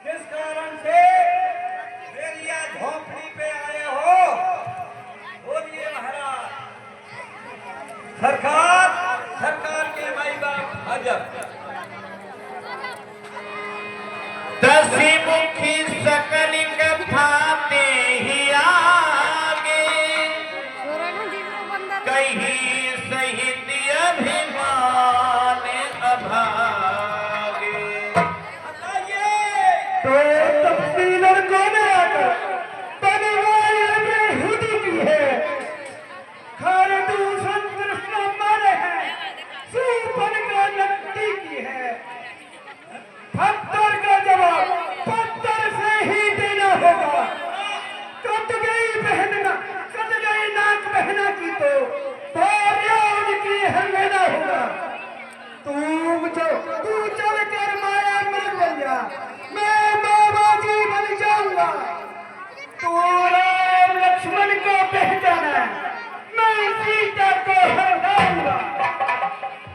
किस कारण से बेरिया झोपड़ी पे आए हो? बोलिए महाराज। सरकार के माई बाप हाजर। दसी मुखी सकल कथाते ही आगे कहीं सहित अभिमान अभागे। तो तफसीलर को आकर तनवार में हुदी की है, खारदूषण कृष्ण मारे हैं, सूपन का नकटी की है। पत्थर का जवाब पत्थर से ही देना होगा। कट गई नाक बहना की तो उनकी हंगना होगा। तू चल कर माया में बन जा, मैं बाबा जी बन जाऊंगा। तू राम लक्ष्मण को पहचाना, मैं सीता को हटाऊंगा।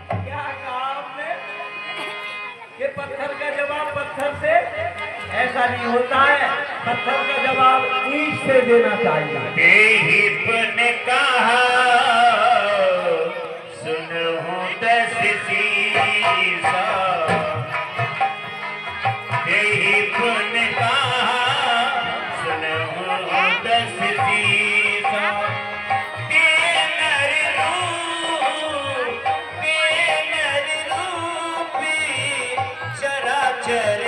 क्या कहा आपने? ये पत्थर का जवाब पत्थर से ऐसा नहीं होता है। पत्थर का जवाब ईंट से देना चाहिए। ने कहा सुनो दस सीसा, ने कहा सुनो दस सीसा। चराचर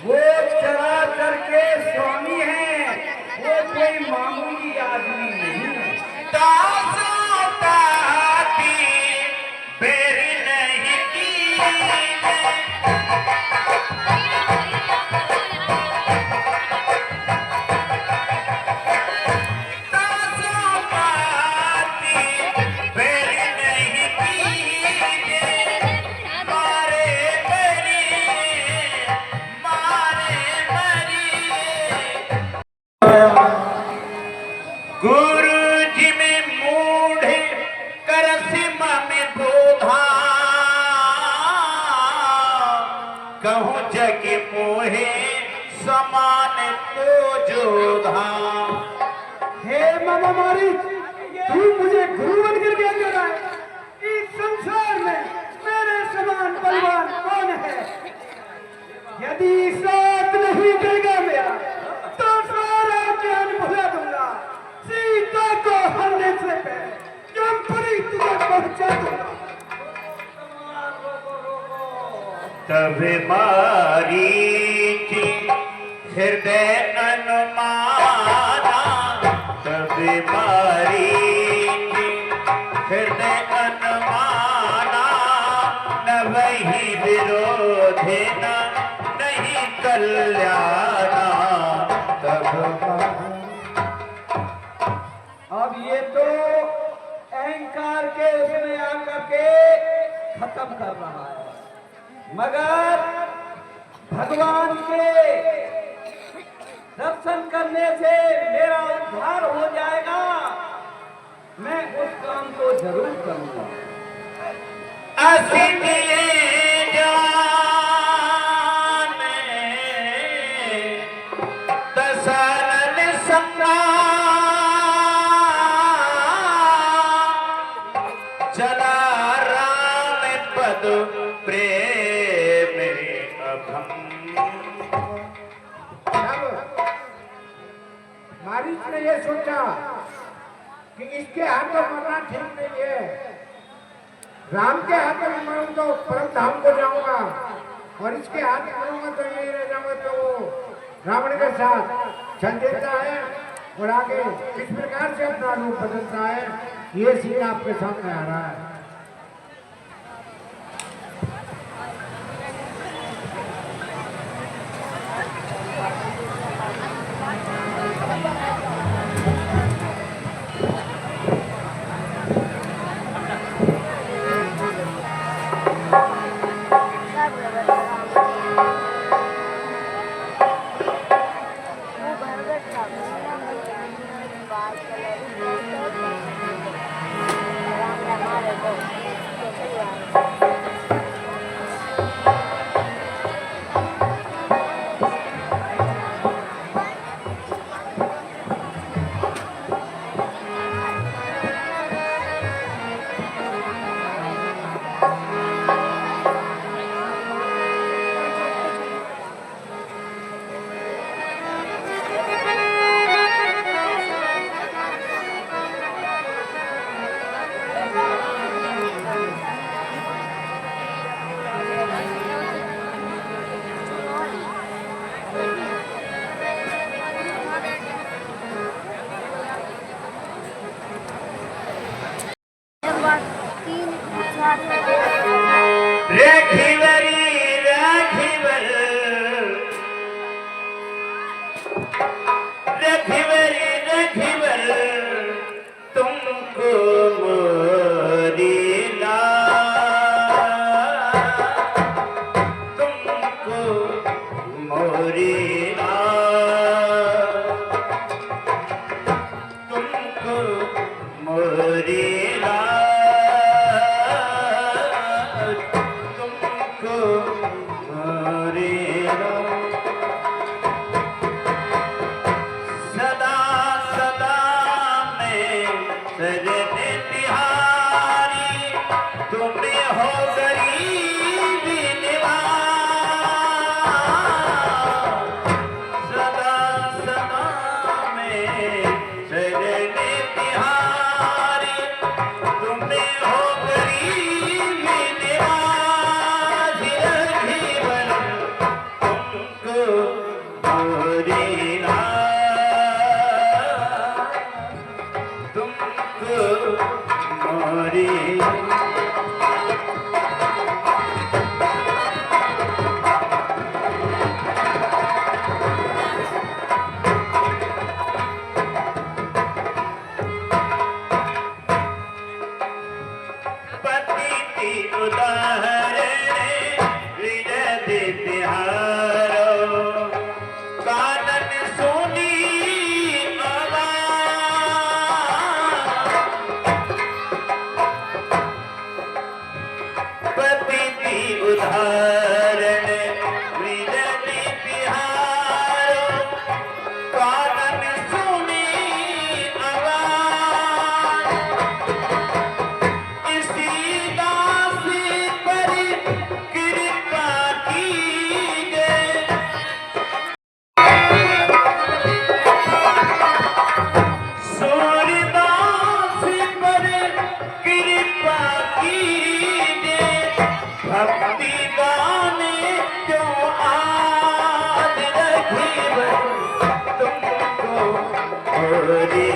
वो चराचर के स्वामी हैं, वो कोई मामूली आदमी नहीं है। बेरी नहीं की गुरु जी में मूढ़ कर सीमा में बोधा, कहूँ जग मोहे समान को जोधा। हे मामा मारी, तू मुझे गुरु बनकर क्या कर रहा है? इस संसार में मेरे समान बलवान कौन है? यदि साथ नहीं देगा मेरा तो सारा ज्ञान भुला दूंगा। सीता को हरने से पहले जमपुरी तुझे पहुंचा दूंगा। तब मारीच हृदय अनुमाना, तब मारीच हृदय अनुमाना। न वही विरोधे न नहीं कल्याणा, तब अब ये तो अहंकार के उसमें आकर के खत्म कर रहा है, मगर भगवान के दर्शन करने से मेरा उद्धार हो जाएगा। मैं उस काम को जरूर करूंगा। सानन संगा चला राम पद प्रेम अभम। मारीच ने ये सोचा कि इसके हाथों मरना ठीक नहीं है, राम के हाथों में मरूं तो परम धाम को जाऊंगा और इसके हाथ में मरूंगा तो यही रह जाऊंगा। तो वो रावण के साथ चल देता है और आगे किस प्रकार से अपना रूप बदलता है ये सीन आपके सामने आ रहा है। राखीवरी राखीवर राखीवरी राखीवर तुमको मोरी लाज, तुमको मोरी लाज, तुमको मोरी लाज, तुमको मोरी लाज। सदा सदा में सजने तिहारी तुम्हें हो गरीबी निवाज। सदा सदा में सजने तिहारी तुम्हें हो गरीबी निवाज। रघुवर तुमको मोरी लाज, तुमको मोरी पति उदाहरण विजय तिहारो कानन सोनी पति उदाहरण विजय तिहारो कानन सोनी आवाज। इसी दासी पर कृपा कीजिए, सूरदास पर कृपा कीजिए। भक्ति गाने क्यों आज रघुवर तुमको मोरी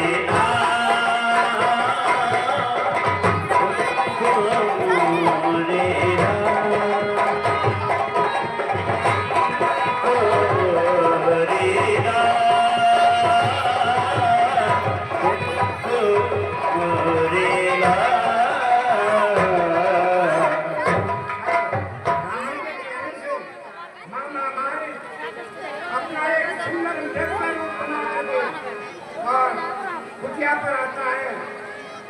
मामा मारे अपना एक सुंदर जंगल बना दे और कुटिया पर आता है।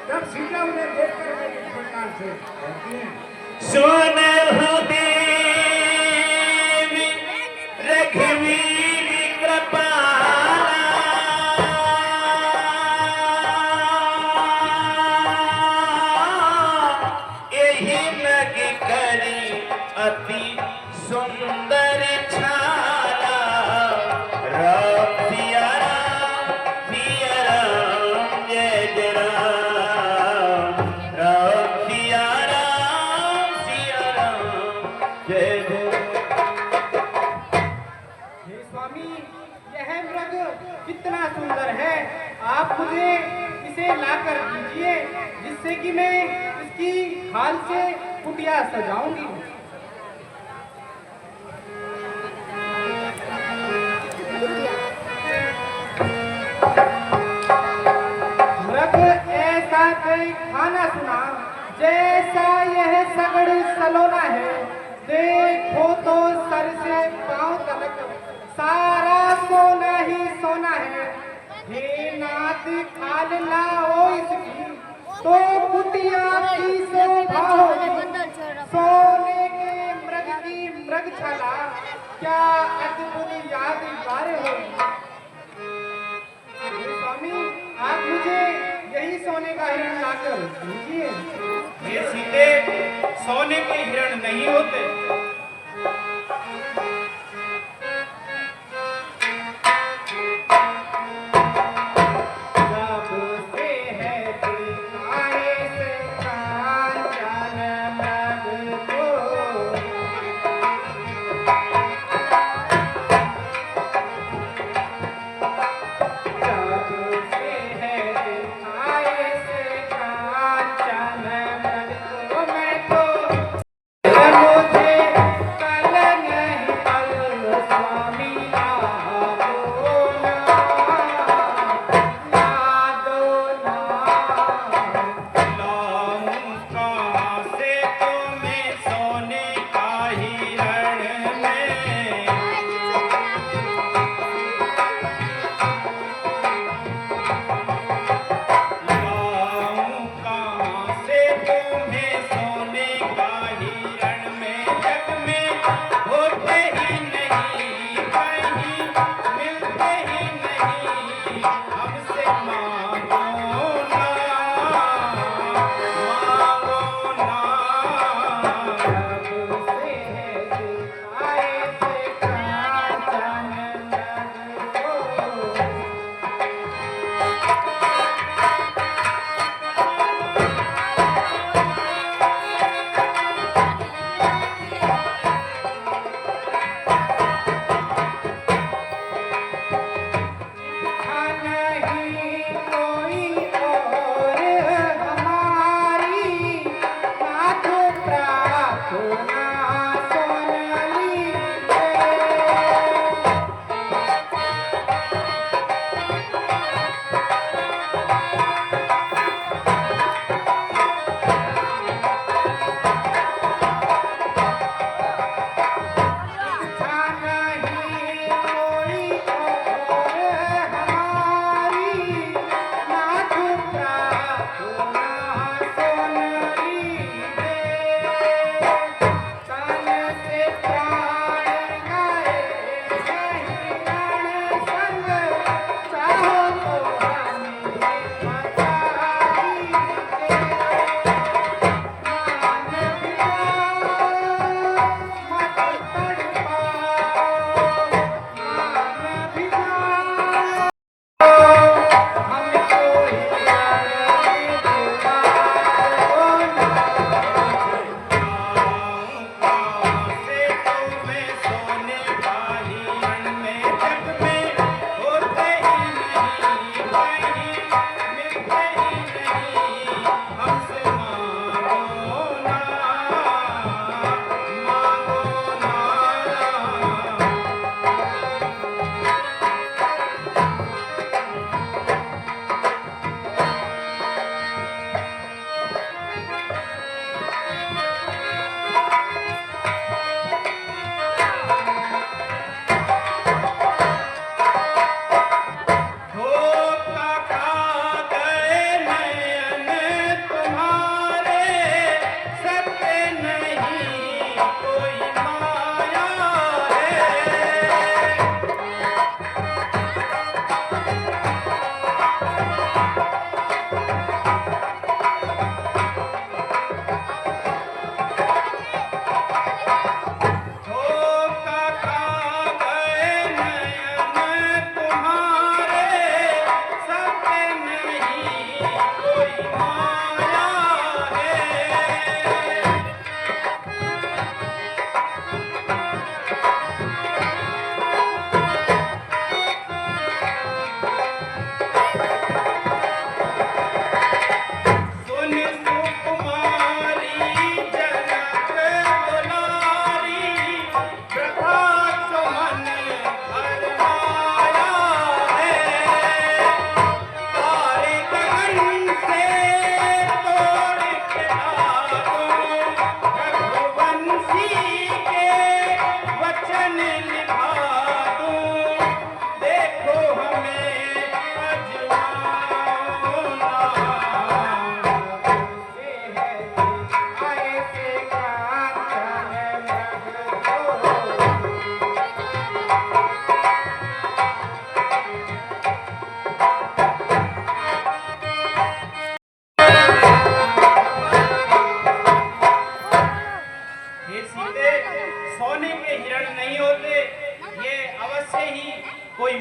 तब सीता उन्हें देखकर वे इस प्रकार से कहती हैं, सुन हो देवी रघुवीर कृपाला, यह मृग कितना सुंदर है, आप मुझे इसे लाकर दीजिए, जिससे कि मैं इसकी खाल से कुटिया सजाऊंगी। मृग ऐसा कोई खाना सुना, जैसा यह सगड़ सलोना है, देखो तो सर से पांव तक सारा सोना ही सोना है। हे नाथ खाल लाओ इसकी, तो कुटिया की शोभा होगी। सोने के मृग की मृगशाला, क्या अद्भुत यादगार होगी। स्वामी, आप मुझे यही सोने का हिरण लाकर दीजिए। ये सीधे सोने के हिरण नहीं होते। जब से है दिखाए से कांचन मृग को, जब से है दिखाए से कांचन मृग को, मैं तो मुझे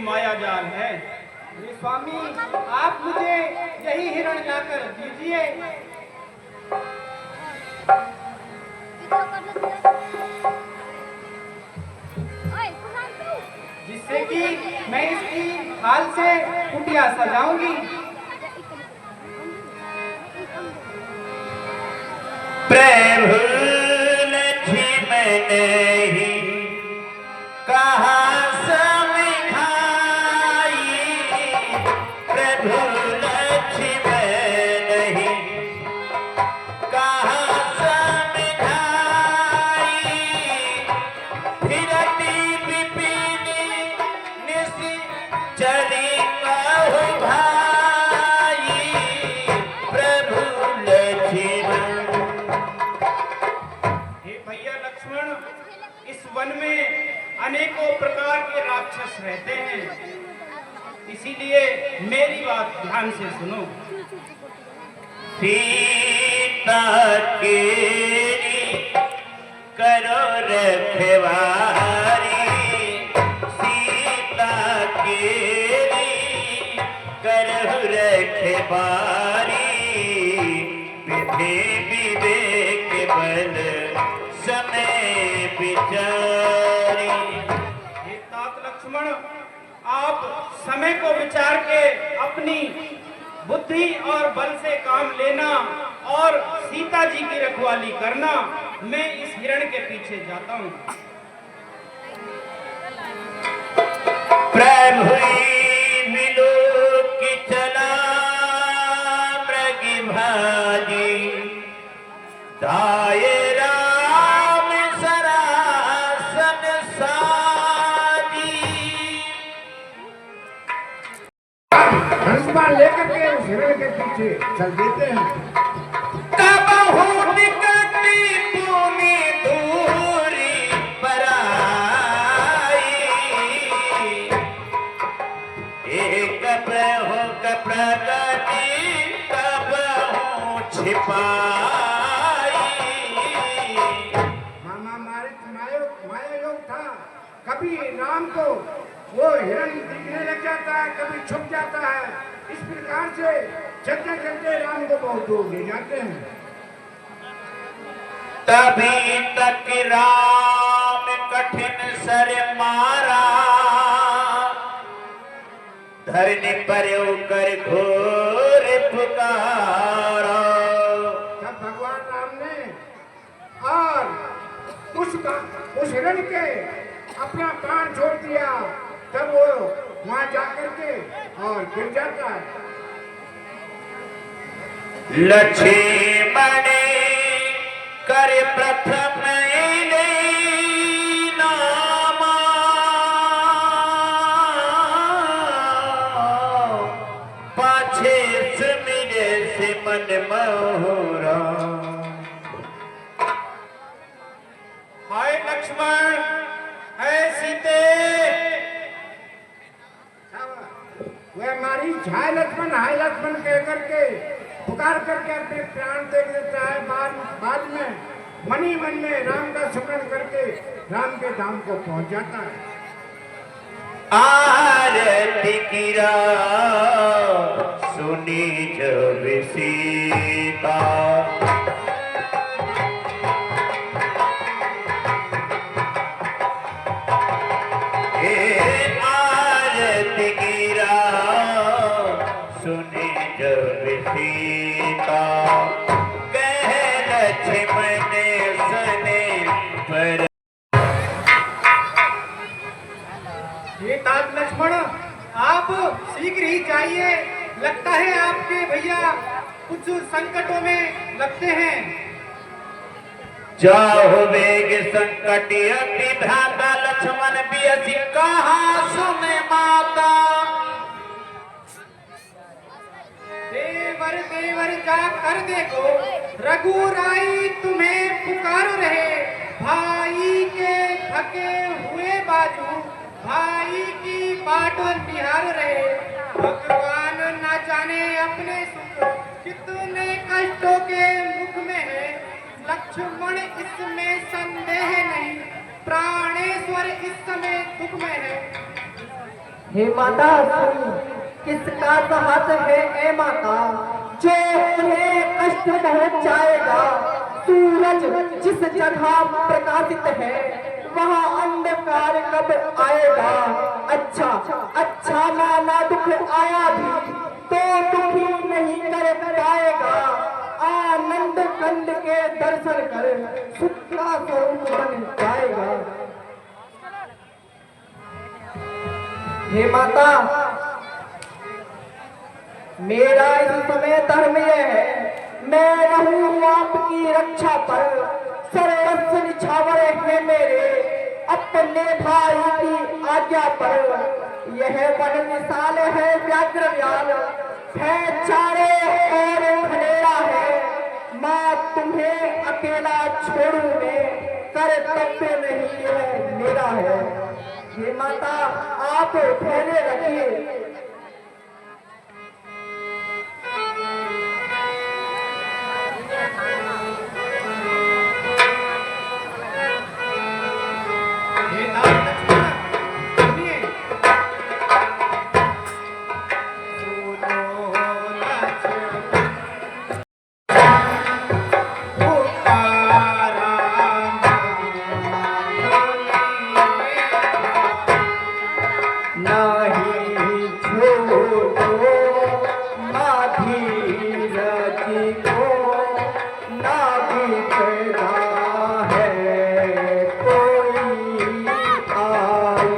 माया जाल है। हे स्वामी, आप मुझे यही हिरण लाकर दीजिए जिससे कि मैं इसकी खाल से कुटिया सजाऊंगी। प्रभु लक्ष्मण ही कहा समझाई, प्रभु लक्ष्मण ही कहा समझाई, फिरती विपिनी निश्चरी कहु भाई, प्रभु लक्ष्मण। हे भैया लक्ष्मण, इस वन में अनेकों प्रकार के राक्षस रहते हैं, इसीलिए मेरी बात ध्यान से सुनो। सीता केरी करो रखवारी, सीता केरी करो रखवारी, विधि विवेक बल समय विचारी। हे तात लक्ष्मण, आप समय को विचार के अपनी बुद्धि और बल से काम लेना और सीता जी की रखवाली करना। मैं इस हिरण के पीछे जाता हूँ। प्रभु विलोक चला मृग भाजी, दाये राम सरासन साजी। धनुष्मान लेकर के उस हिरण के पीछे चल देते हैं। कबहु निकटी पुनि दूरी पराई, एक प्रभु प्रगति कबहु छिपाई। माया योग था। कभी राम को वो हिरण दिखने लग जाता है, कभी छुप जाता है। इस प्रकार से चलते चलते राम को बहुत दूर ले जाते हैं। तभी तक राम कठिन सर मारा, धरनी पर कर घोर पुकारा। तब भगवान राम ने और उस हिरण के अपना प्राण छोड़ दिया। तब वो वहां जाकर के और गिर जाता है। लक्ष्मण कर प्रथम नामा, पाछे सुमिरे से मन मोहरा। हाय लक्ष्मण, है सीते। वह हमारी हाय लक्ष्मण कह करके पुकार करके अपने प्राण दे देता है। बाद में मन ही मन में राम का स्मरण करके राम के धाम को पहुंच जाता है। आरती गिरा सुनी जब सीता, आरती गिरा सुनी जब सीता, कह लक्ष्मण सने पर। हे तात लक्ष्मण, आप शीघ्र ही जाइए। लगता है आपके भैया कुछ संकटों में लगते हैं। जाहो वेग संकट अति भ्राता, लक्ष्मण बियसि कहा सुने माता। देवर जा कर देखो, रघुराई तुम्हें पुकार रहे। भाई के थके हुए बाजू, भाई की बाट निहार रहे। भगवान न जाने अपने सुख कितने कष्टों के मुख में है। लक्ष्मण इसमें संदेह नहीं, प्राणेश्वर इस समय दुख में है। हे माता सुन, किसका साहस है ए माता जो उन्हें कष्ट पहुंचाएगा। सूरज जिस जगह प्रकाशित है वहाँ अंधकार कब आएगा। अच्छा अच्छा माना दुख आया भी तो दुखी नहीं कर पाएगा। आनंद कंद के दर्शन कर सुख का स्वरूप बन जाएगा। हे माता, मेरा इस समय धर्म यह है, मैं रहूं आपकी रक्षा पर। सर्वस्व निछावर है मेरे अपने भाई की आज्ञा पर। यह वन विशाल है व्याघ्र व्याल है, चारों ओर खलेरा है। माँ तुम्हें अकेला छोड़ू मैं, कर्तव्य नहीं है मेरा है। हे माता, आप धैर्य रखिए। हे नाथ लक्ष्मण, सुनिए। सुनो लक्ष्मण, पुकारा नहीं छोड़ो माधीरज को, ना बिगड़ा है कोई आई।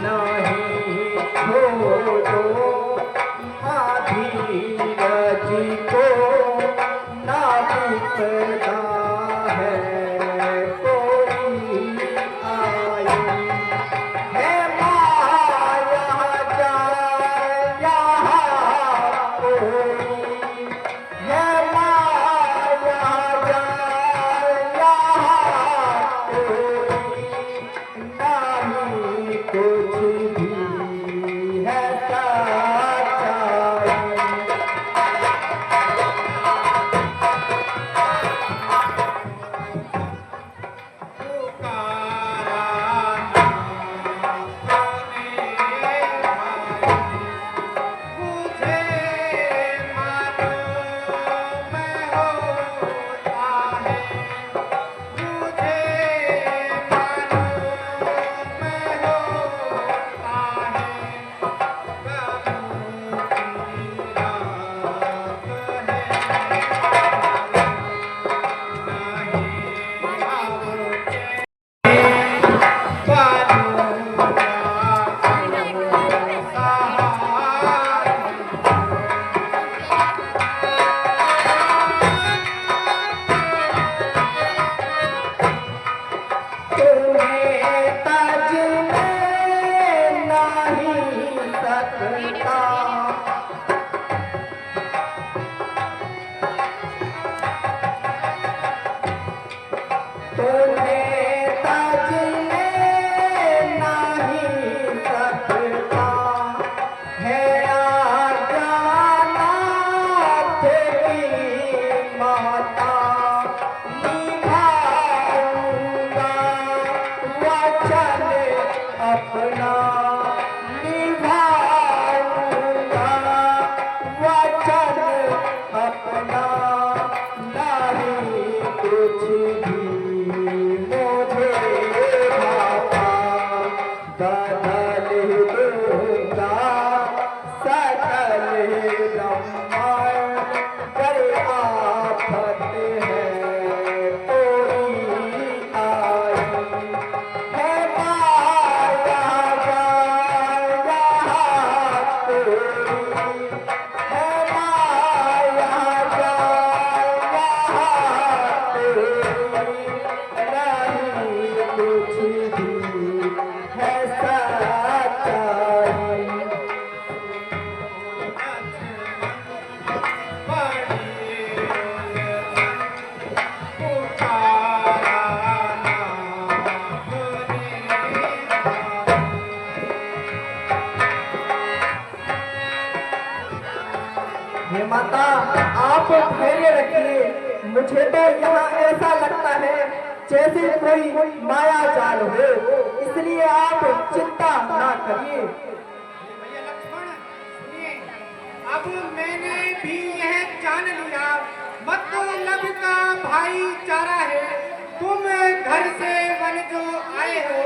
नहीं छोड़ो माधीरज को, ना बिगड़ा है कोई आई। है माया जाए यहाँ कोई, है माया जाए यहाँ कोई, नहीं कुछ भी है सच्चाई। अपना निभाऊंगा वचन अपना, नहीं कुछ भी धैर्य रखिए। मुझे तो यहाँ ऐसा लगता है जैसे कोई माया जाल हो, इसलिए आप चिंता ना करिए। भैया लक्ष्मण सुनिए, अब मैंने भी यह जान लिया, मतलब का भाईचारा है। तुम घर से वन जो आए हो,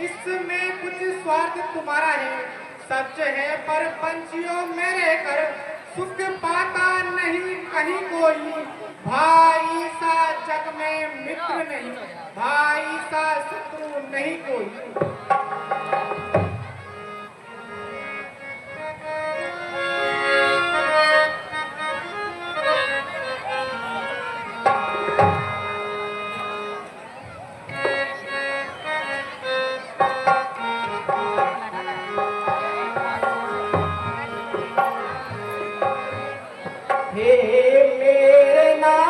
इसमें कुछ स्वार्थ तुम्हारा है, सच है, पर पंछियों में रहकर सुख पाता नहीं कहीं कोई। भाई सा जग में मित्र नहीं, भाई सा शत्रु नहीं कोई। हे मेरे नाथ,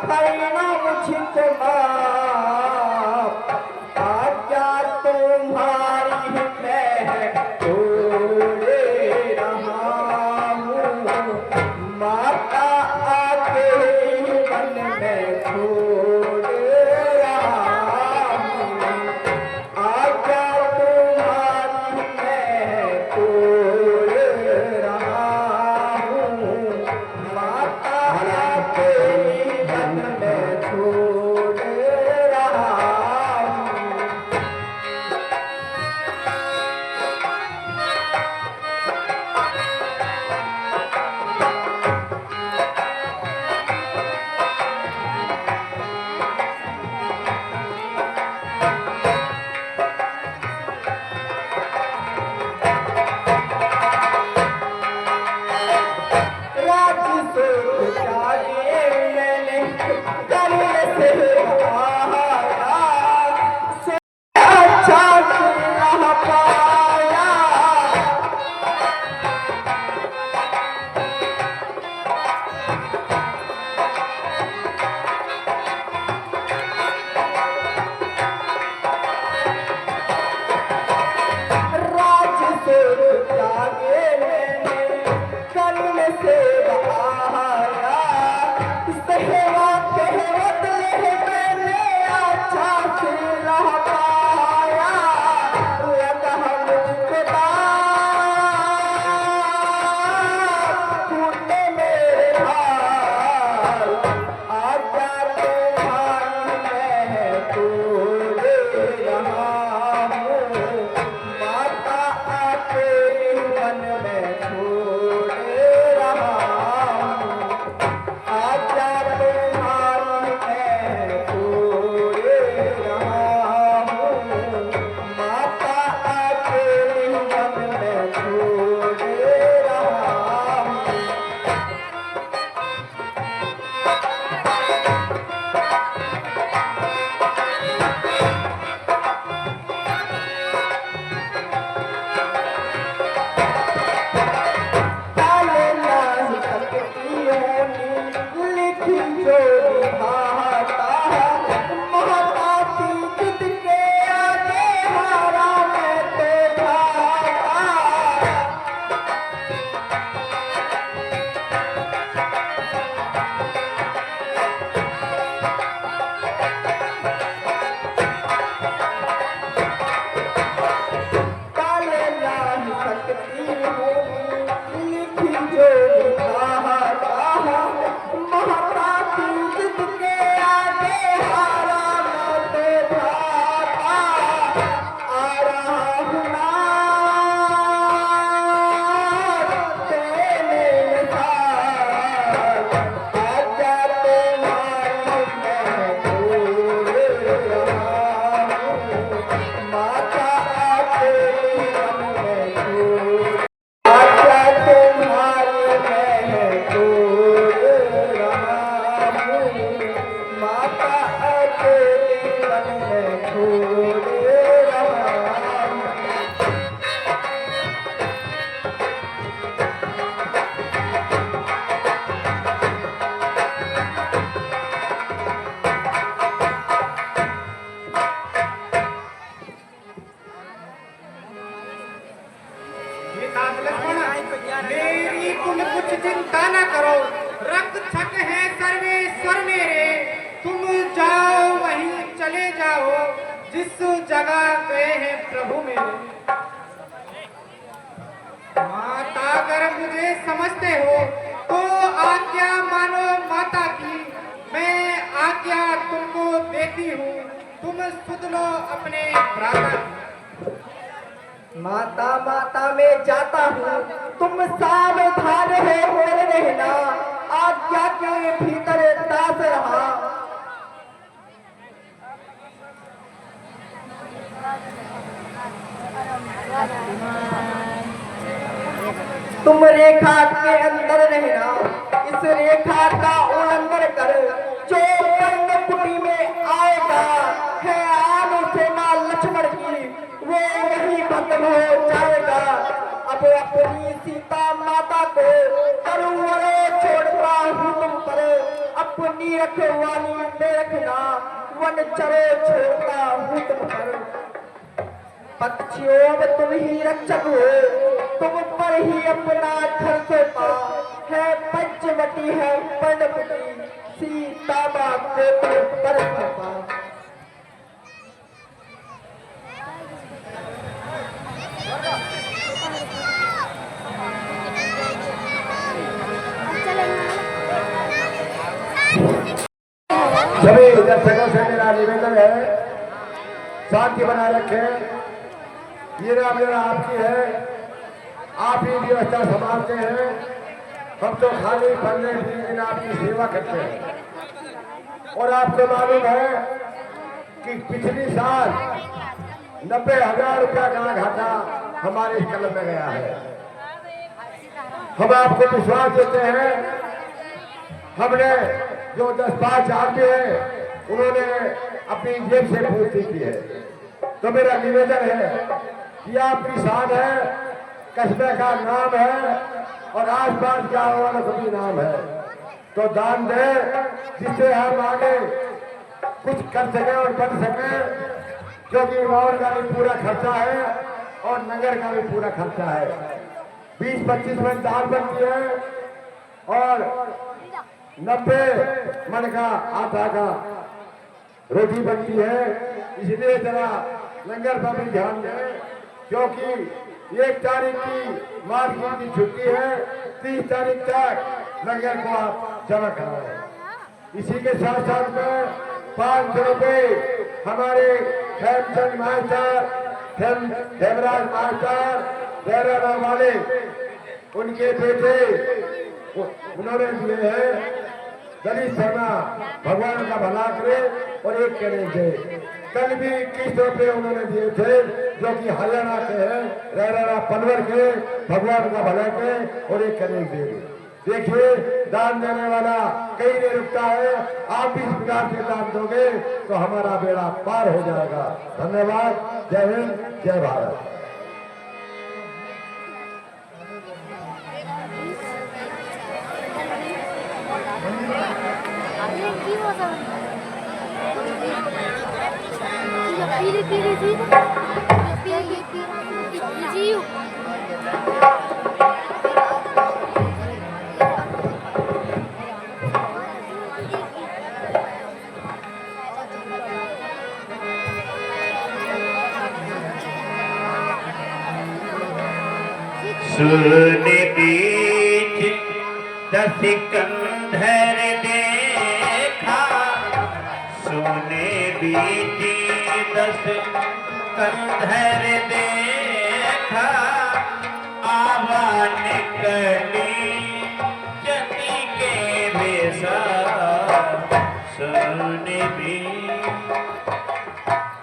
करना मुझको माफ, आज्ञा तुम्हारी मैं छोड़े रहा हूँ। माता आके मन में छोड़ रहा हूँ, आज्ञा तुम्हारी मैं छोड़ रहा हूँ। माता आके मन में छोड़ रहा हूँ। राज से जागे मैंने कल से आया, से अच्छा रह पाया। राज से जागे मैंने कर्म से आया, सेवा कहवत ले मैंने अच्छा से रह पाया। लगा मुझको दार, टूटे मेरे भार, आज्ञा तुम्हारी मैं छोड़ रहा हूँ। माता आके मन में छोड़ रहा हूँ, आज्ञा तुम्हारी मैं छोड़ रहा हूँ। माता आके मन में छोड़ रहा हूँ। ताले नहीं सकती होनी लिखी जो विधाता, महता की जिद के आगे हारा मैं तो भाता। ताले नहीं सकती होनी लिखी जो विधाता, महता की जिद के जिस जगह गए हैं प्रभु मेरे। माता अगर मुझे समझते हो तो आज्ञा मानो माता की, मैं आज्ञा तुमको देती हूँ, तुम सुन लो अपने भ्राता की। माता माता में जाता हूँ, तुम सावधान हो मेरे रहना, आज्ञा के भीतर दास रहा। तुम रेखा के अंदर रहना, इस रेखा का उल्लंघन कर जो पर्ण कुटी में आएगा है आन सेना लक्ष्मण की, वो यही भस्म हो जाएगा। अब अपनी सीता माता को तरुवरे छोड़ता हूँ तुम पर, अपनी रखवाली में रखना, वन चरे छोड़ता हूँ तुम पर। पक्षियों में तुम ही रक्षक हो, तुम पर ही अपना घर सोता है। पंचवटी है पर्णकुटी, सीता माँ को पर कृपा। सभी दर्शकों से मेरा निवेदन है, शांति बनाए रखें। ये रामलीला आपकी है, आप ही व्यवस्था संभालते हैं। हम तो खाली 15-20 दिन आपकी सेवा करते हैं। और आपको मालूम है कि पिछली साल 90,000 रुपया का घाटा हमारे इस कलम में गया है। हम आपको विश्वास देते हैं। हमने जो 10-5 आदमी है उन्होंने अपनी जेब से पूर्ति की है। तो मेरा निवेदन है कि आप किसान है, कस्बे का नाम है और आसपास के वालों का भी नाम है, तो दान दें जिससे हम आगे कुछ कर सके और बन सके। क्योंकि गाँव का भी पूरा खर्चा है और नगर का भी पूरा खर्चा है। 20-25 मन दाल बनती है और 90 मन का आटा का रोटी बनती है। इसलिए जरा लंगर पर भी ध्यान दें, क्योंकि 1 तारीख की मार्केट की छुट्टी है, 30 तारीख तक लंगर को आप जमा कराएं। इसी के साथ साथ में 500 रुपये हमारे हेमचंद मास्टर, हेमराज मास्टर, डेरा वाले, उनके बेटे उन्होंने दिए हैं। दलित सेना भगवान का भला करे और एक करें दे। कल भी 21 रुपये उन्होंने दिए थे, जो कि हरियाणा के हैं, रैरा पनवर के, भगवान का भला के और एक करें दे। देखिए, दान देने वाला कहीं नहीं रुकता है। आप इस प्रकार से दान दोगे तो हमारा बेड़ा पार हो जाएगा। धन्यवाद। जय हिंद, जय भारत। सुन बीच 10 कंधर देखा, सुने बीच 10 कंधर देखा, आवा निकली जति के बेसा। सुन बीच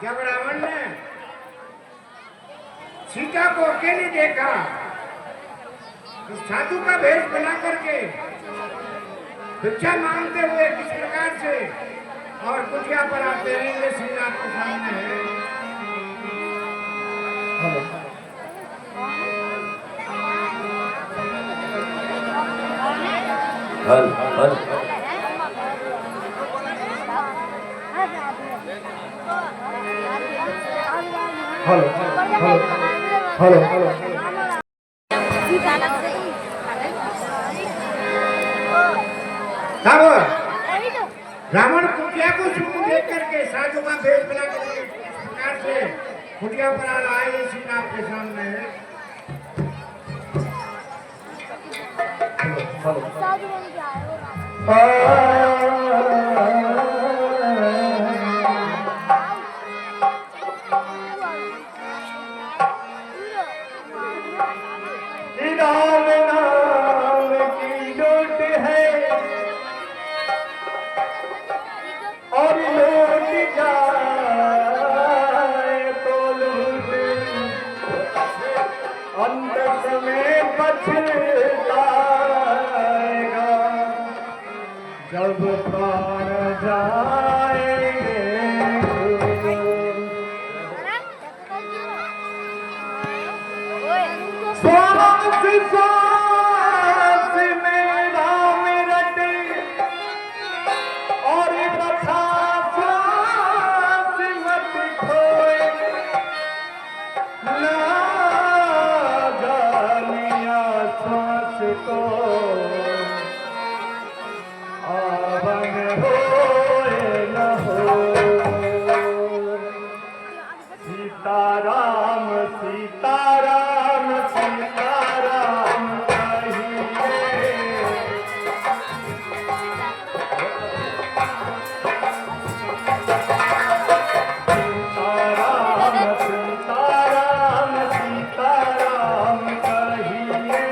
जब रावण ने सीता को अकेले देखा, इस साधु का भेष बना करके भिक्षा मांगते हुए किस प्रकार से और कुटिया पर आते हैं, ये सीन आपके सामने है। हल हल हेलो हेलो हेलो। रावण कुटिया को देख करके साधु का भेष बना करके प्रकार से कुटिया पर आए इसी आपके सामने साधु बन के आए हो राम। राम नाम की लूट है और लूट जाए तो लूट अंत में पछताएगा जब प्राण जाएंगे। सांस सांस में राम रटे और कथा सांस मत खोए ना जानिया सांस को आवन होए न हो। सीताराम सीताराम सीताराम कहिए सीताराम सीताराम सीताराम कहिए।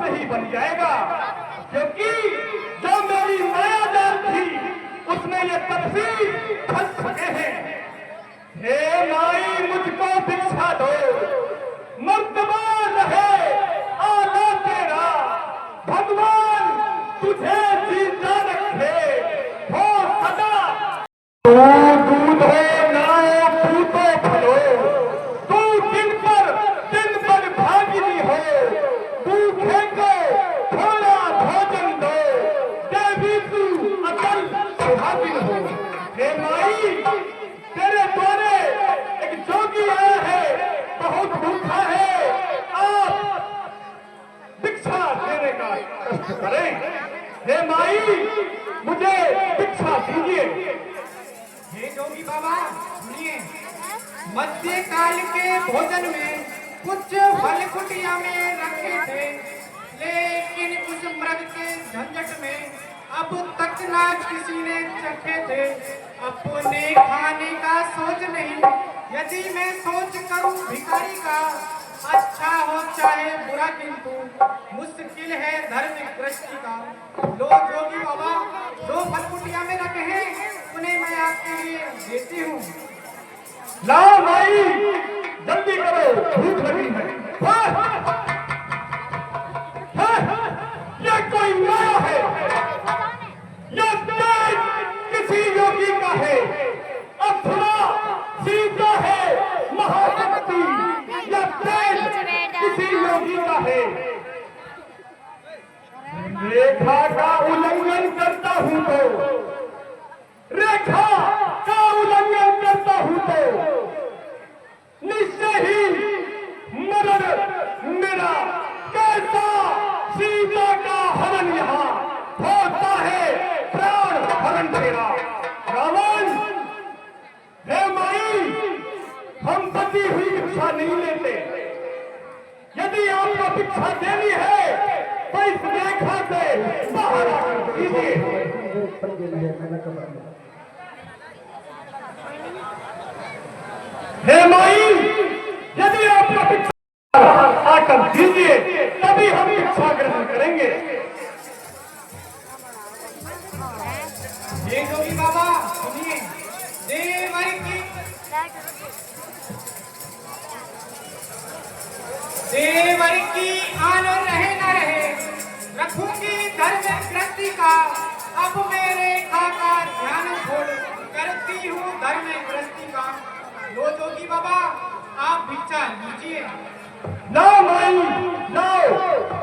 से ही बन जाएगा, क्योंकि जो मेरी माया जाल थी उसने ये तफसीर फंस सके हैं। हे माई मुझको भिक्षा दो, मर्तबा रहे आला तेरा, भगवान तुझे जीता रखे हो सदा। तू दूध हो नाओ पूतो फलो, तू दिन पर भागिनी हो, भूखे को थोड़ा भोजन दो, देवी तू अकल सुहागिन हो। हे माई तेरे द्वारे एक जोगी आया है, बहुत भूखा है, आप भिक्षा देने का कष्ट करें। हे माई मुझे भिक्षा दीजिए। हे जोगी बाबा सुनिए, मध्य काल के भोजन में कुछ फल कुटिया में रखे थे, लेकिन उस मृग के झंझट में अब तक ना किसी ने चखे थे। अपने खाने का सोच नहीं, यदि मैं सोच करूं भिखारी का, अच्छा हो चाहे बुरा, किंतु मुश्किल है धर्म गृहस्थी का। लो जोगी बाबा, जो फल कुटिया में रखे हैं उन्हें मैं आपके लिए देती हूँ। लाओ माई जल्दी करो, भूख लगी है। ये कोई माया है, ये तेज किसी योगी का है, अथवा सीता है महाशक्ति, या तेज किसी योगी का है। रेखा का उल्लंघन करता हूं तो, रेखा का उल्लंघन करता हूं तो निश्चय ही मरण मेरा। कैसा सीता का हरण यहाँ होता है, प्राण हरण तेरा। रावण, हे माई हम पति हुई भिक्षा नहीं लेते, यदि आपको भिक्षा देनी है तो इस रेखा से बाहर आकर कीजिए। हे माई यदि आपको भिक्षा आकर दीजिए तभी हम भिक्षा ग्रहण करेंगे। ये जोगी बाबा सुनिए, देवर की आन रहे न रहे, रखूंगी धर्म गृहस्थी का। अब मेरे रेखा का ध्यान छोड़, करती हूँ धर्म गृहस्थी का। लो जोगी बाबा आप भिक्षा लीजिए। लाओ माई लाओ।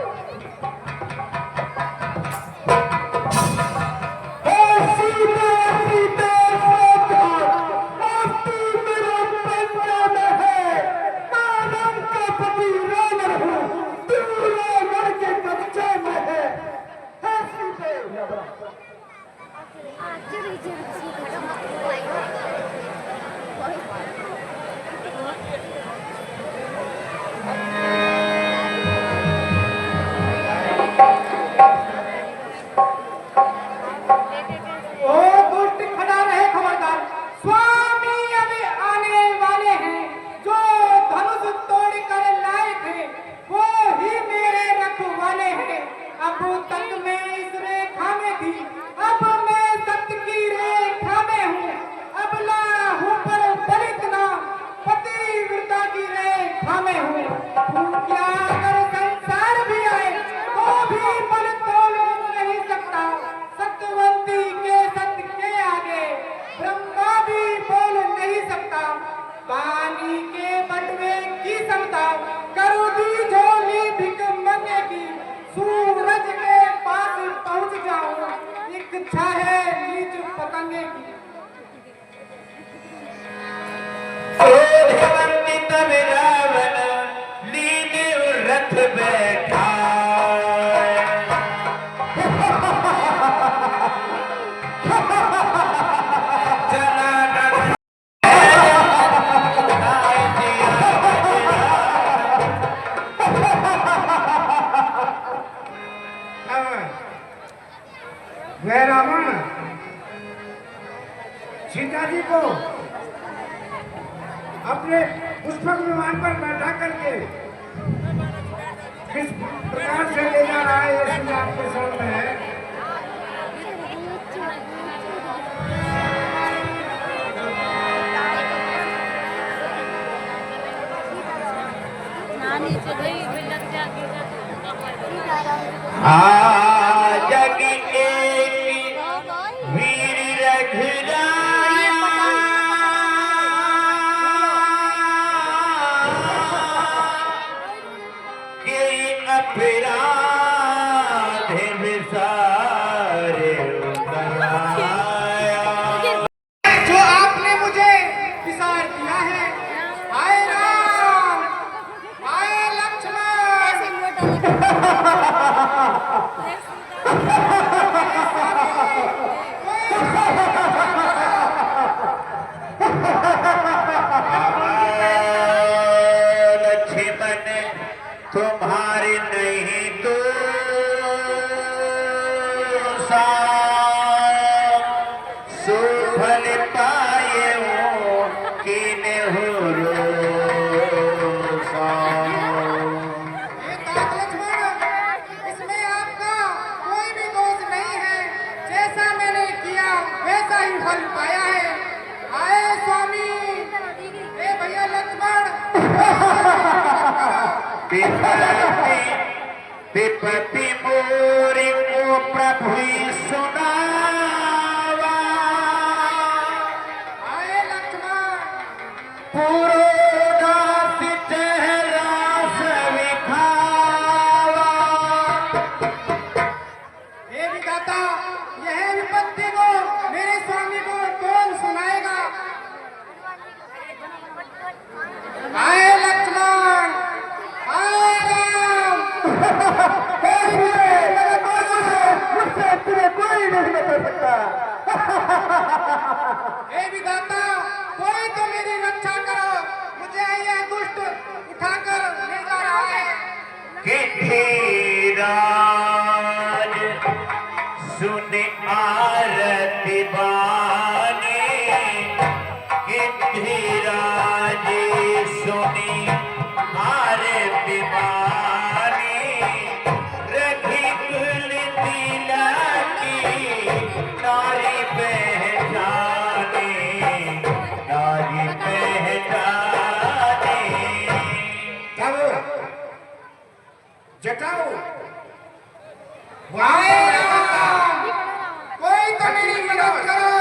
इच्छा है नीच पतंगे की। वंदित विरावण लीने रथ बैठा, वह रावण सीता जी को अपने पुष्पक विमान पर बैठा करके किस प्रकार से ले जा रहा है ये चीज आपके सामने है। नीचे गई लग जाके जगी एक वीर रघुराया के अपराध विसारे बनाया। जो आपने मुझे विसार दिया है, हाय राम, हाय लक्ष्मण, लक्ष्मण तुम्हारे नहीं तो सुफल पाए हो कि हो ये तात लक्ष्मण, इसमें आपका कोई भी दोष नहीं है। जैसा मैंने किया वैसा ही फल पाया है। आए स्वामी, ए भैया लक्ष्मण, विपत्ति मोरी को प्रभु सुनावा आए लक्ष्मण, पुरोदास चेहरा सविखावा। हे विधाता, यह विपत्ति को मेरे स्वामी को कौन सुनाएगा? आए लक्ष्मण, आए राम, मुझसे तुम्हें कोई नहीं बचा सकता। हे विधाता, कोई तो मेरी रक्षा करो। मुझे यह दुष्ट उठाकर ले जा रहा है। किधीराज सुन आरती बानी, किधीराज सुनी आरती बानी, रघी कुल तिलकी नारी पहचाने, नारी पहचाने। तब जटाऊ आए राम, कोई तो मेरी मदद करो।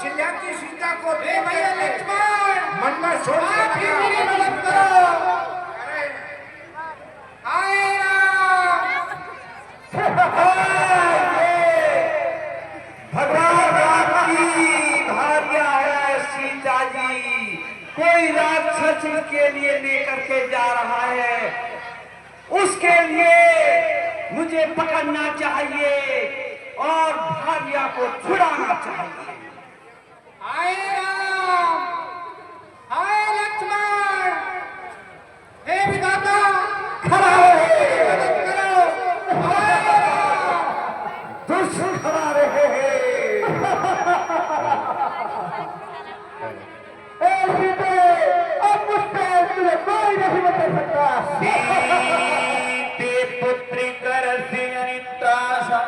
चिल्लाती सीता को हे भैया लक्ष्मण, मन में सोच आप ही मेरी मदद करो। आए राम, भगवान राम की भार्या है सीता जी। कोई राक्षस के लिए लेकर के जा रहा है, उसके लिए मुझे पकड़ना चाहिए और भार्या को छुड़ाना चाहिए। आए राम, आए लक्ष्मण, हे विधाता, खड़ा रहे, मदद करो। आए राम, दुष्ट खड़ा रहे। ए सीते, अब मुझसे तुझे कोई नहीं बचा सकता। सीते पुत्री कर अनितासा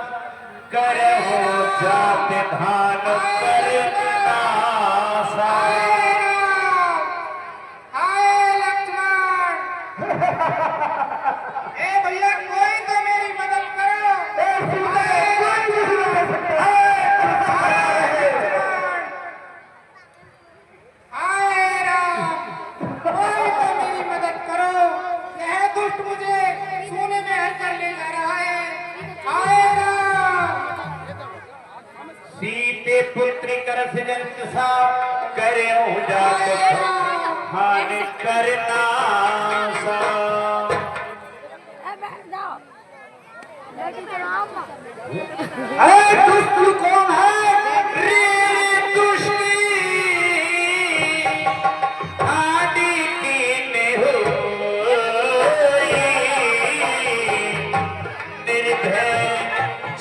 कर हो जाते धान कर नासा। आए राम, आए लक्ष्मण, हे भैया कोई तो मेरी मदद करो। ए सीते, कोई नहीं बचा सकता। आए राम, कोई तो मेरी मदद करो। यह दुष्ट मुझे सोने में हर कर ले जा रहा है। आए राम, सीते पुत्री कर सा करे हो जाते धान कर नासा। बैठ जाओ, बैठी तो राम। ए दुष्ट कौन है? रे दुष्टी आदि कीन होई, निर्भय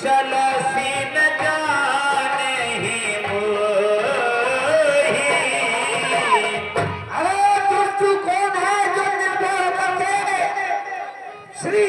चल सीन जाने ही मोही। अरे दुष्ट कौन है जो निर्भय होकर श्री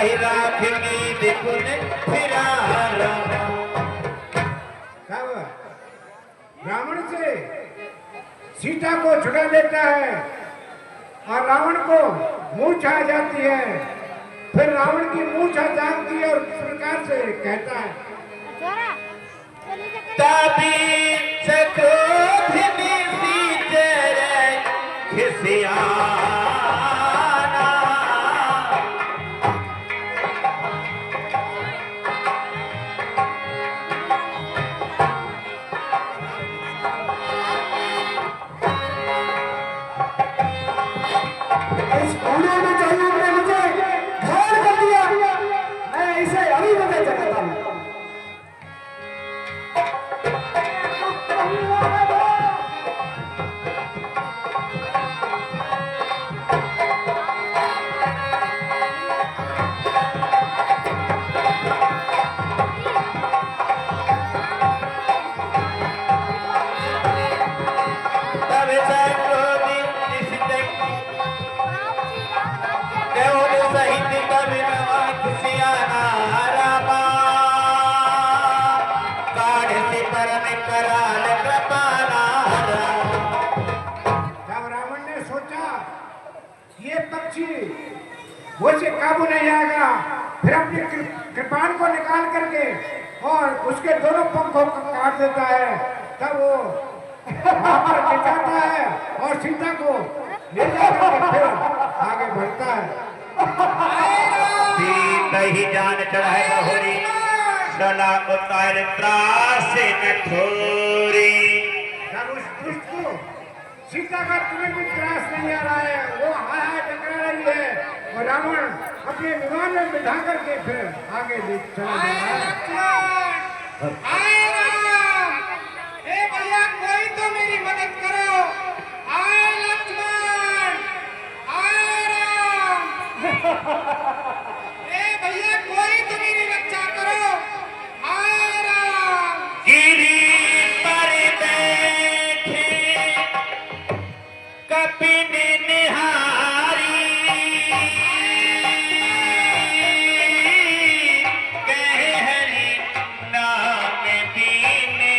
कही राखेगी देखो ने फिरा तब रावण से सीता को छुड़ा देता है और रावण को मूर्छा आ जाती है। फिर रावण की मूर्छा जागती है और इस प्रकार से कहता है, तभी सक्रोधिनी सीते खिसियाना इस बूढ़े में चाहिए ने मुझे घायल कर दिया, मैं इसे अभी बदल सकता हूँ। तभी सक्रोधिनी सीते देवों सहित कभी खिसियाना रामा काढ़ से परम कराल कृपाना जब रावण ने सोचा ये पक्षी मुझसे काबू नहीं आएगा, फिर अपने कृपाण को निकाल करके और उसके दोनों पंखों को काट देता है। तब वो वहां पर ले जाता है और सीता को ले जाकर के फिर आगे बढ़ता है। सीत ही जान चढ़ाए बहुरी सला उतार त्रास न थोरी जब उस दुष्ट को सीता का तुम्हें भी त्रास नहीं आ रहा है, वो हाय टकरा रही है और रावण अपने विमान में बिठा करके फिर आगे ले चला जा रहा है। लक्ष्मण, आए राम, ए भैया कोई तो मेरी मदद करो, आए लक्ष्मण, आए राम, ए भैया कोई तो मेरी रक्षा करो, आए राम। गिरी पर बैठे कपिनी निहारी कहे हरि नाम दीने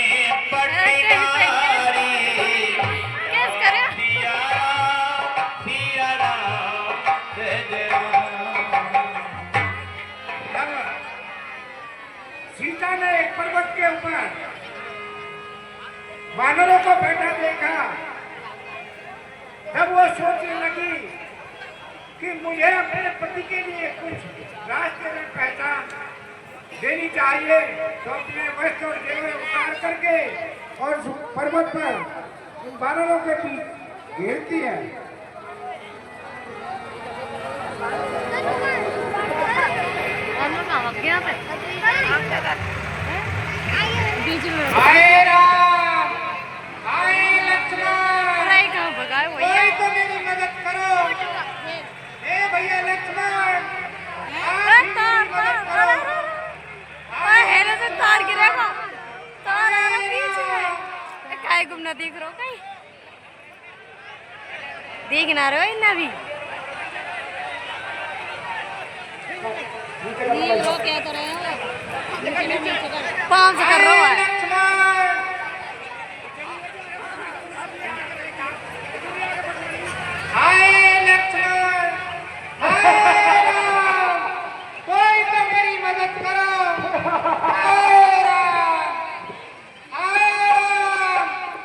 पटनारी कैस करे सिया राम जय तब सीता ने एक पर्वत के ऊपर वानरों को बैठा देखा। तब वो सोचने लगी कि मुझे अपने पति के लिए कुछ रास्ते में पहचान देनी चाहिए, तो अपने वस्त्र और जेवर उतार करके और उस पर्वत पर उन वानरों के बीच घेरती है। हम लोग कहाँ गया पे बीच में आए राम, आए लक्ष्मण, पढ़ाई कहाँ भगाए वही कोई तो मेरी मदद करो, ए भैया लक्ष्मण, आप ही तार मेरी मदद तार करो। हेरे से तार गिरेगा, तार आ रहा बीच में काय गुमना देख रहे हो कहीं देख ना रहे हो इन्ना भी देख लो क्या तो रहे हो पाँव से कर रहा है लक्ष्मण, आए लक्ष्मण, आए राम, कोई तो मेरी मदद करो, आए राम,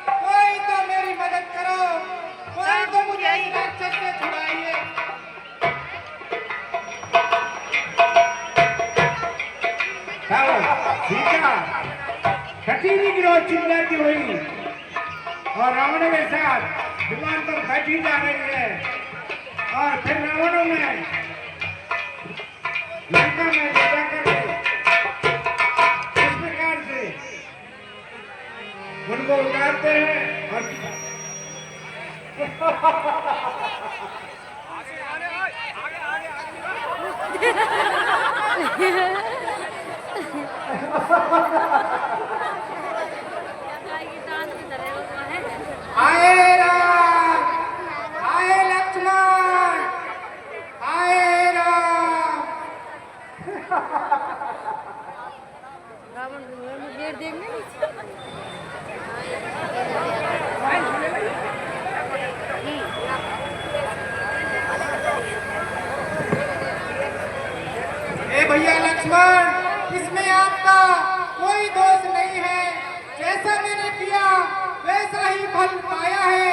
कोई तो मेरी मदद करो, कोई तो मुझे इस राक्षस से छुड़ाइए। तब सीता सतीनी की रोज चिल्लाती हुई और रावण के साथ विमान पर बैठी जा रही है और फिर रावणों ने लंका में ले जाकर इस प्रकार से उनको उतारते हैं और आए राम, आए लक्ष्मण, आए राम, ए भैया लक्ष्मण, इसमें आपका कोई दोष नहीं है। जैसा मैंने किया वैसा ही फल पाया है।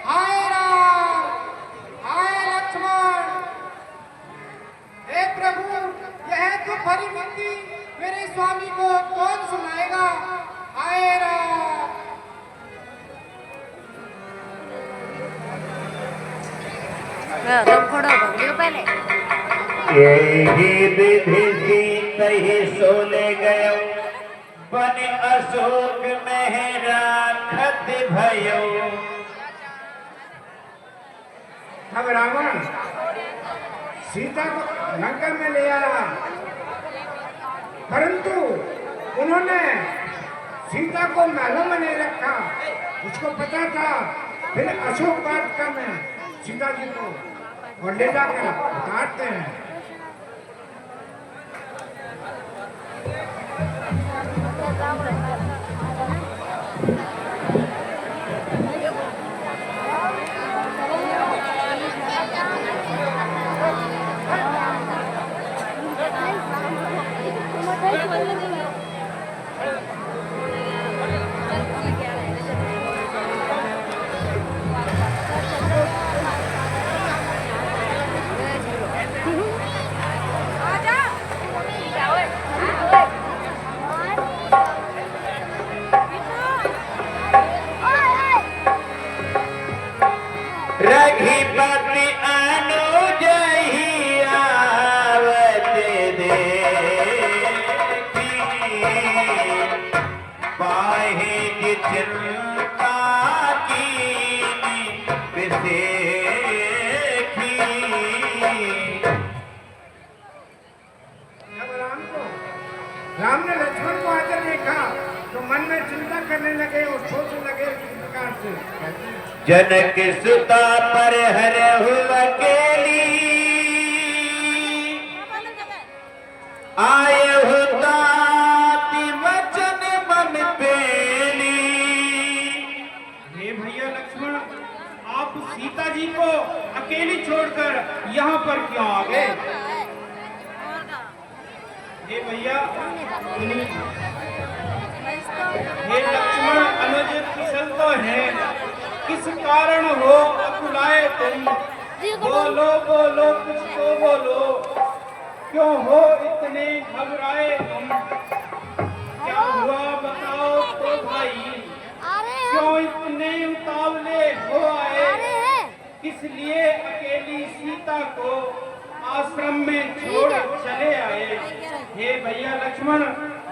हाय राम, हाय लक्ष्मण। हे प्रभु, यह तो भरी विनती मेरे स्वामी को कौन सुनाएगा। हाय राम। तुम खड़ो हो पहले। यही विधि सीत ही सोले गयो, बन अशोक में राखत भयो। अब रावण सीता को लंका में ले आया, परंतु उन्होंने सीता को महलों में नहीं रखा। उसको पता था फिर अशोक वाटिका में सीता जी को और ले जाकर उतारते हैं। रघुपति अनुज ही आवत देखी, पाहि चिंता कीनी विसेखी। अब राम ने लक्ष्मण को आते देखा तो मन में चिंता करने लगे और सोचने लगे इस प्रकार से। जनक सुता पर हरहु अकेली, आयहु ताति वचन मन पेली। हे भैया लक्ष्मण, आप सीता जी को अकेली छोड़कर यहाँ पर क्यों आ गए। हे भैया सुनिए। हे लक्ष्मण, अनुज कुशल तो है, किस कारण हो अकुलाए तुम। बोलो बोलो, कुछ तो बोलो, क्यों हो इतने घबराए तुम। क्या हुआ बताओ तो भाई, क्यों इतने उतावले हो आए। किस लिए अकेली सीता को आश्रम में छोड़ चले आए। हे भैया लक्ष्मण,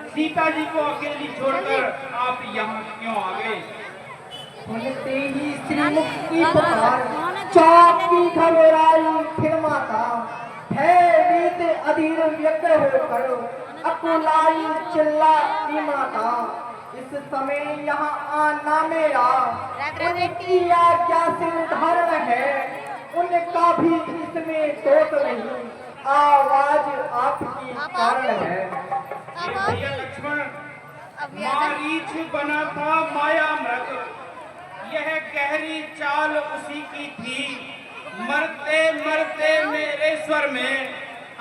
सीता जी को अकेली छोड़कर आप यहाँ क्यों आ गए। सुनते ही श्रीमुख की पुकार, चाप की घबराई फिर माता। भयभीत अधीर व्यग्र होकर अकुलाई चिल्लाई माता। इस समय यहाँ आना मेरा उनकी आज्ञा से धारण है, उनका भी इसमें दोष नहीं, आवाज आपकी कारण है। हे भैया लक्ष्मण, मारीच बना था माया मृग, यह गहरी चाल उसी की थी। मरते मरते मेरे स्वर में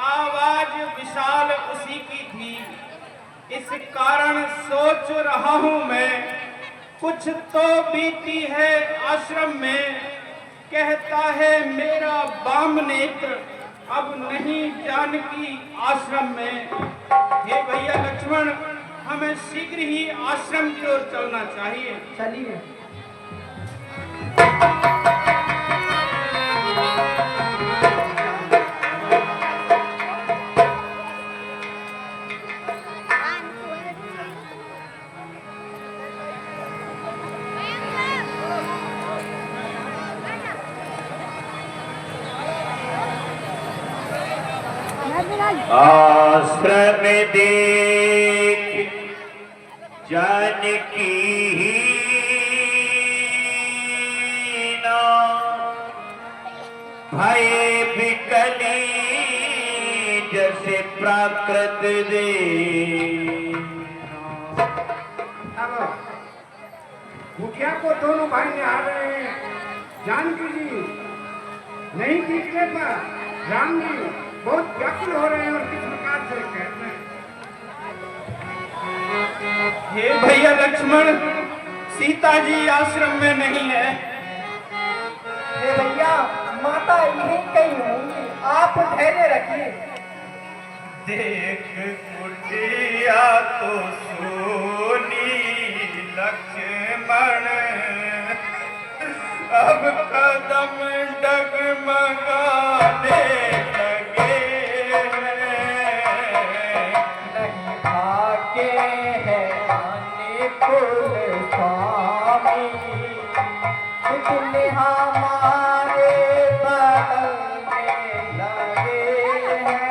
आवाज विशाल उसी की थी। इस कारण सोच रहा हूँ मैं, कुछ तो बीती है आश्रम में। कहता है मेरा बाम नेत्र, अब नहीं जानकी आश्रम में। हे भैया लक्ष्मण, हमें शीघ्र ही आश्रम की ओर चलना चाहिए। चलिए। आश्रम देख जानकी ना, भय विकली जैसे प्राकृत दे। मुखिया को दोनों भाई निहार रहे हैं। जानकी जी नहीं जीतने पर राम जी बहुत व्याकुल हो रहे हैं और किस प्रकार से कहते हैं। हे भैया लक्ष्मण, सीता जी आश्रम में नहीं है। हे भैया, माता यहीं कहीं होंगी, आप धैर्य रखिए। देख कुटिया तो सोनी लक्ष्मण, अब कदम डगमगाने लगे हैं। नहीं भागे है अनुकूल स्वामी, कितने हमारे बदलने लगे हैं।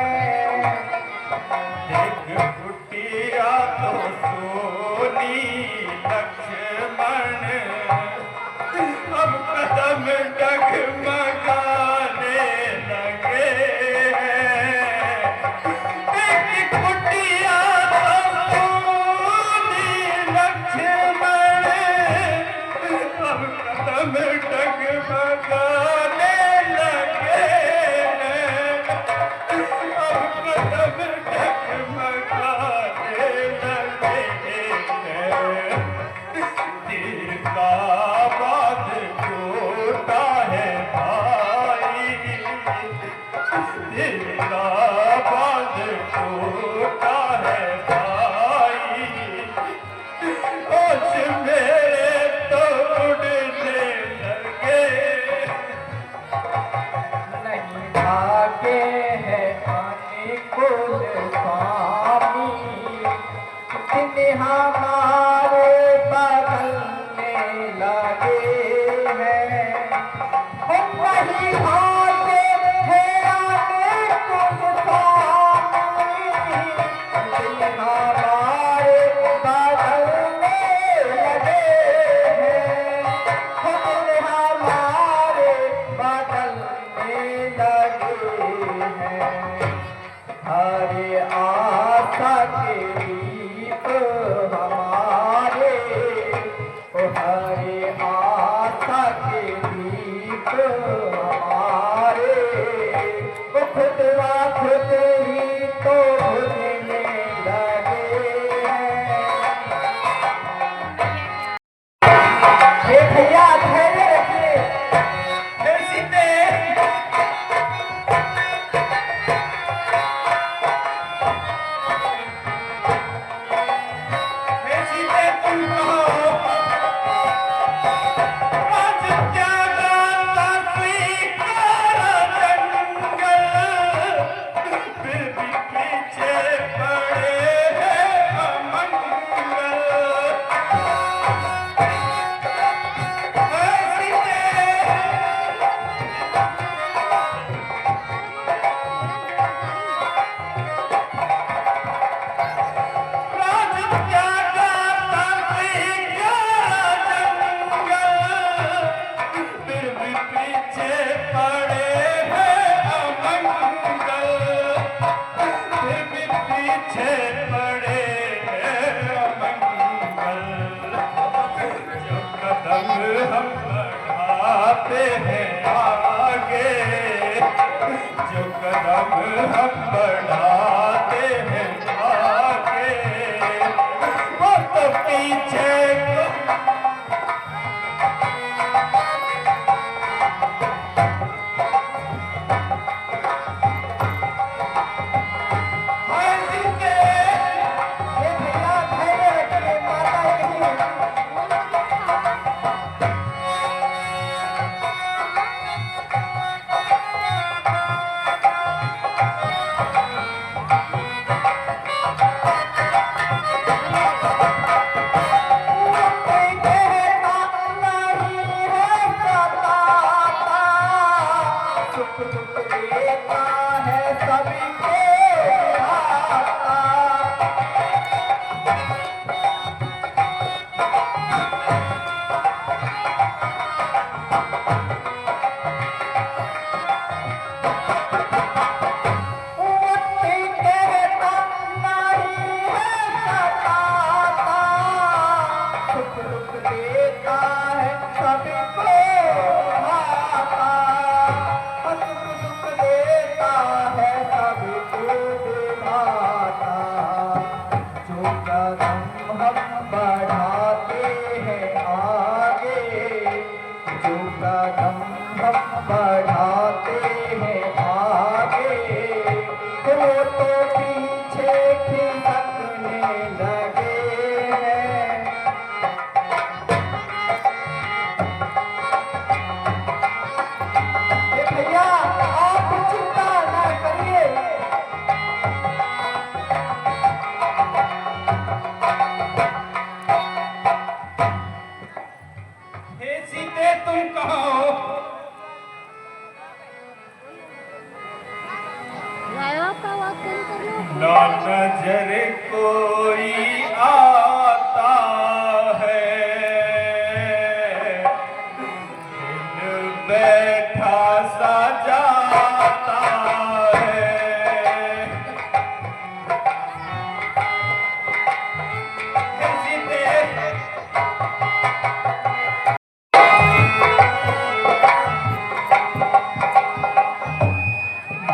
देख कुटिया तो सोनी लक्ष्मण, अब कदम डगमगाने लगे हैं। देख कुटिया तो सोनी लक्ष्मण, अब कदम डगमगाने लगे हैं। अब कदम डगमगाने लगे हैं। दीर्घाबाद छोटा है भाई, दीर्घाबाद छोटा है भाई, होश मेरे तो उड़ने लगे। नहीं भागे है अनुकूल स्वामी, कितने हमारे बदलने लगे हैं। हम नहीं भागे हैं अनुकूल स्वामी, कितने हमारे बदलने लगे हैं। कितने हमारे बदलने लगे हैं। हरे आशा के दीप हमारे, ओ हरे आशा के दीप हमारे, वो खुद व खुद ही तो बुझने लगे हैं। हे भैया धैर्य रखिए। हे सीते, हे सीते, तुम कहो आज क्या गाता स्वीकार जंगल, फिर भी पीछे पड़े हैं अमंगल। हे सीते, हम बढ़ाते हैं आगे, जो कदम हम बढ़ाते हैं आगे, वो तो पीछे हे भैया धैर्य रखिए, माता यहीं। जो कदम हम बढ़ाते हैं आगे वो तो पीछे खिसकने लगे हैं। ये भैया आप चिंता ना करिए। हे सीते तुम कहो ना नजर कोई आता है दिल बैठा सा जाता है। हे सीते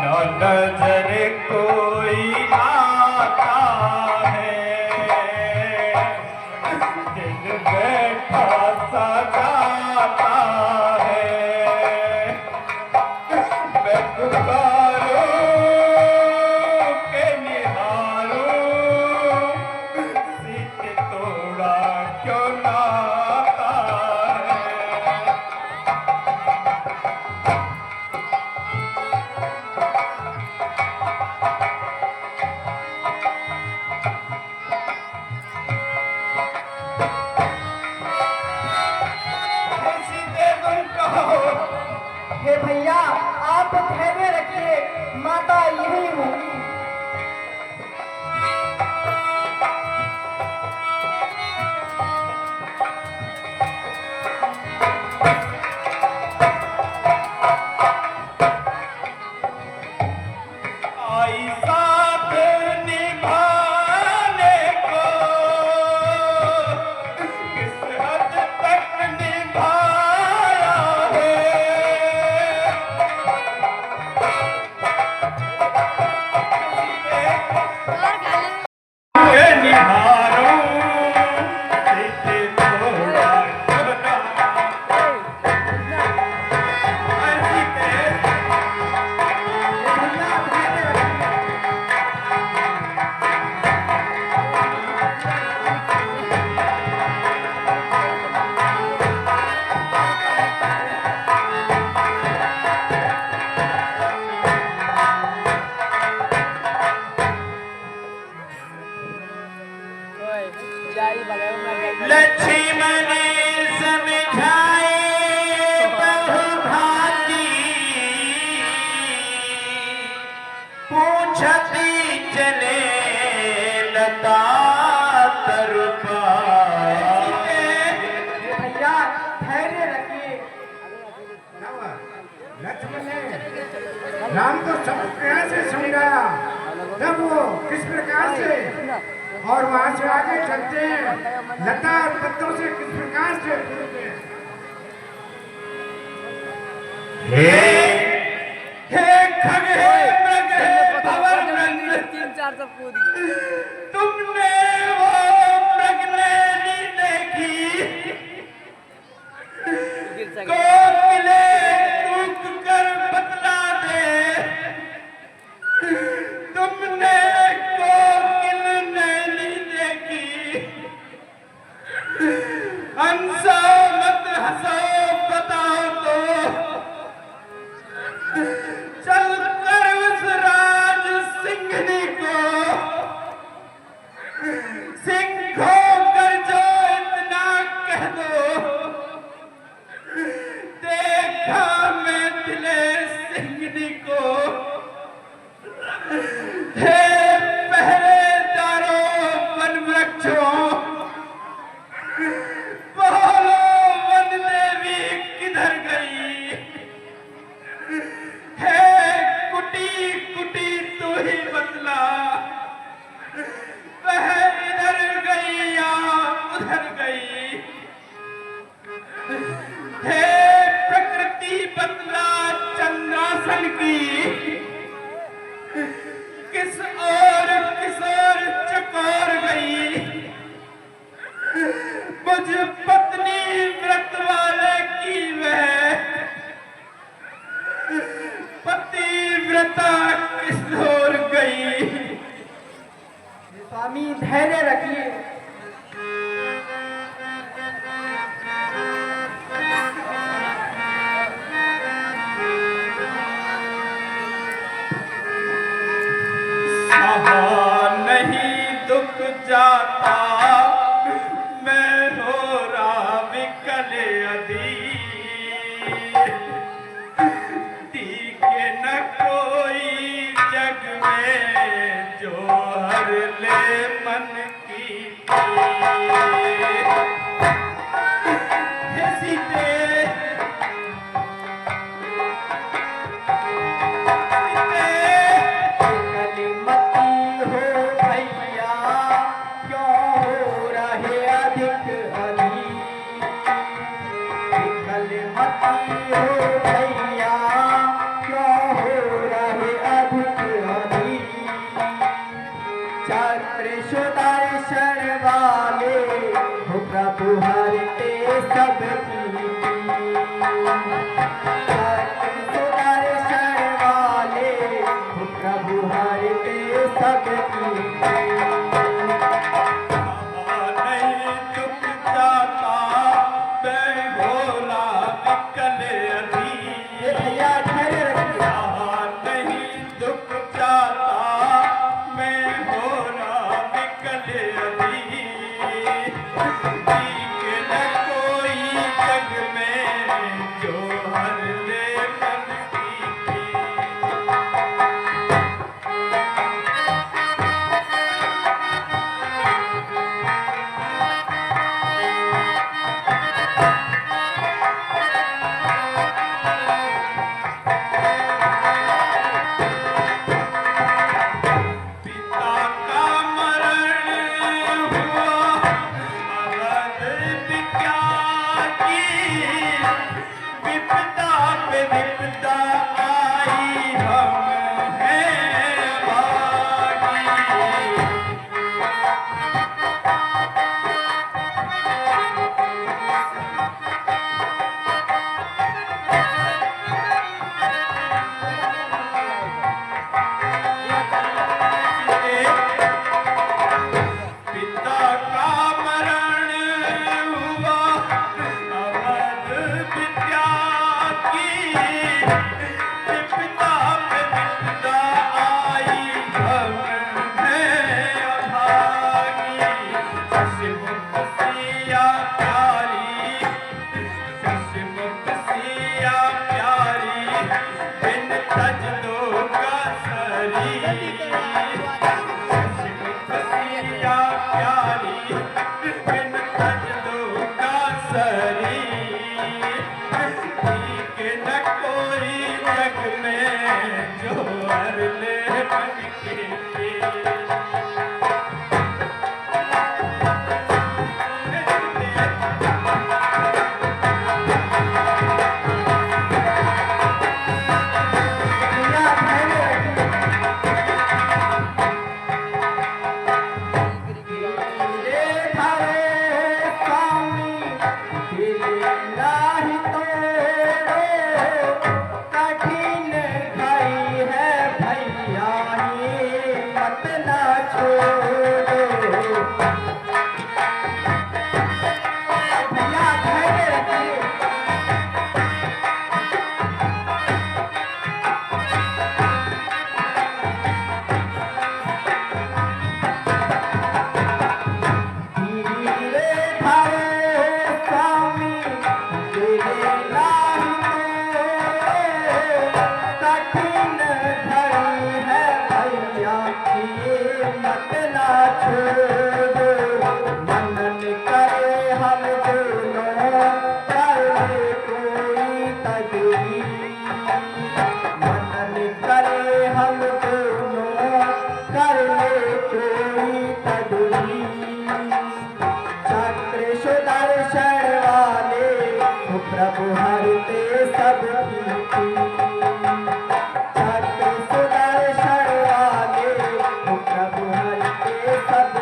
ना नजर कोई आता है दिल बैठा सा जाता है। मैं पुकारूं के निहारूं सीते तोड़ा क्यों नाता है। हे भैया आप धैर्य रखिए, माता यही होगी। आई साथ निभाने को किस हद तक निभाया है। ये निहारूं सीते तोड़ा क्यों नाता है। सीते लक्ष्मण समझाए बहुभागी पूछती चले लता तरुपा। भैया धैर्य रखिए। लक्ष्मण ने राम को सब प्रकार से समझाया, तब वो किस प्रकार से और वहां से आगे चलते हैं, लता और पत्तों से किस प्रकार से जुड़ते हैं। हे खग हे मृग हे भवर रंग 3-4 सब कूद गए। तुमने वो मृगनैनी देखी कोकिले तूक कर बतला दे। तुमने कोकिल नैनी देखी हंसो मत हंसो बताओ तो चल कर उस राज सिंघनी को सिंह होकर जो इतना कह दो देखा मैं दिले सिंघनी को। हे पहरेदारों वन वृक्षों बोलो वन देवी किधर गई। हे कुटी कुटी तू ही बतला वह इधर गई या उधर गई। हे प्रकृति बतला चंद्रासन की किस और चकोर गई। मुझ पत्नी व्रत वाले की वह धैर्य रखिए। नहीं दुख जाता मैं हो रहा विकल के न कोई जग में जो हर ले मन की हे सीते प्रभु हरते सब सुदर्शन वाले प्रभु हरते सब नहीं चुप जाता मैं भोला विकल नहीं दुख जाता मैं भोला विकल प्रभु हरते सब सुदर्शन वाले प्रभु हरते सब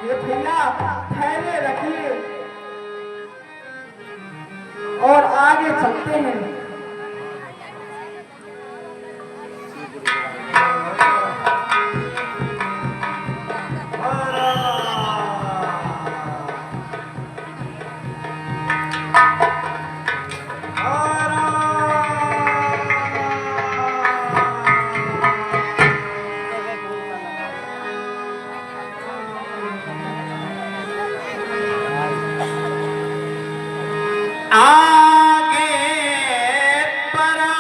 ये भैया धैर्य रखिए और आगे चलते हैं। आगे परा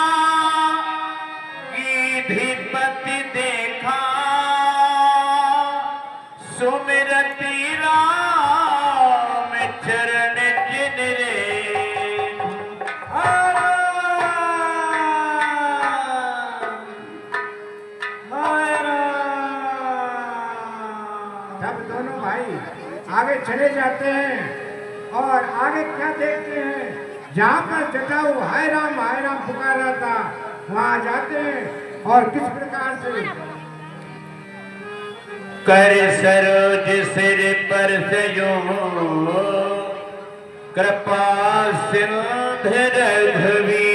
गिधिपति देखा सुमिरति राम चरण जिन रे तब दोनों भाई आगे चले जाते हैं और आगे क्या देखते हैं, जहाँ पर जटाऊ हाय राम पुकार रहा था, वहाँ जाते हैं और किस प्रकार से कर सरोज सिर पर से यूं कृपा सिंध रघुवीर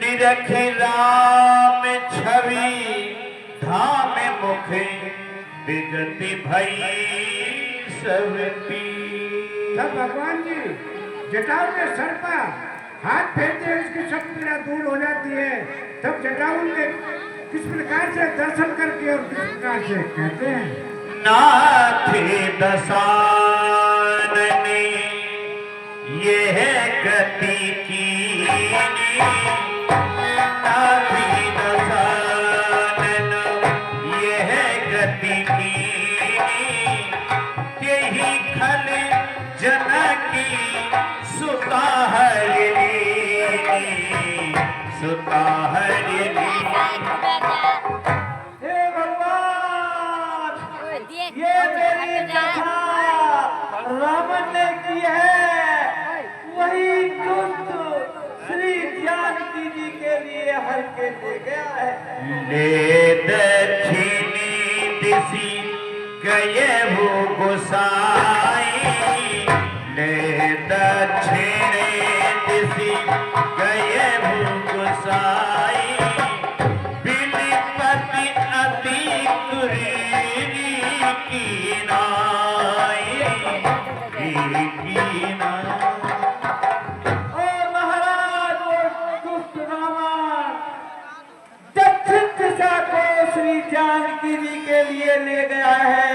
निरख राम छवि धाम मुख विगति भई सब पीर। तब भगवान जी जटाऊ के सर पर हाथ फेरते हैं, उसकी सब पीड़ा दूर हो जाती है। तब जटाऊ ने किस प्रकार से दर्शन करके और किस प्रकार से कहते हैं, नाथी दसाननी यह गति की नाथी दसानन यह गति की यही खल जनकी सुता हरिणी सुता हरिणी। हे भगवान, ये मेरी कथा रावण ने की है, वही दुष्ट श्री जानकी जी के लिए हर के ले गया है। ले दक्षिणी दिशि गए वो गोसाई ले दक्षिणी दिशि गए वो गोसाई बिलिपति अति कुरीरी की नाई की नाई। और महाराज वो दुष्ट रावण दक्षिण दिशा को श्री जानकी जी के लिए ले गया है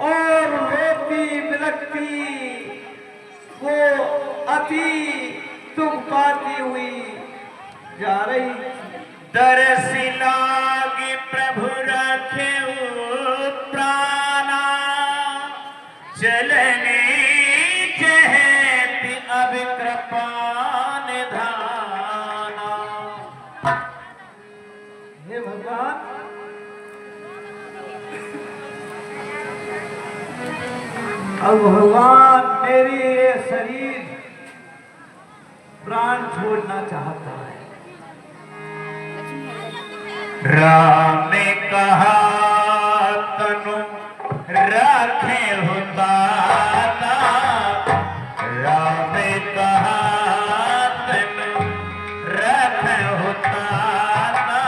और रोती बिलखती वो अति दुख पाती हुई जा रही। दरसि लागी प्रभु रखे प्राणा चलने चहति अब कृपा निधाना। हे भगवान, अब भगवान मेरी ये शरीर प्राण छोड़ना चाहता है। राम ने कहा तनु रखे हुताता राम ने कहा तनु रखे हुताता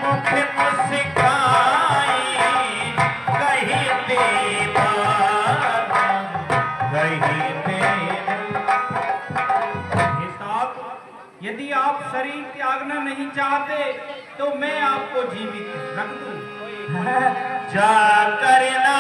मुख मुस्काई कही देवा कही देवा। यदि आप शरीर त्यागना नहीं चाहते तो मैं आपको जीवित रख दूं। जा करना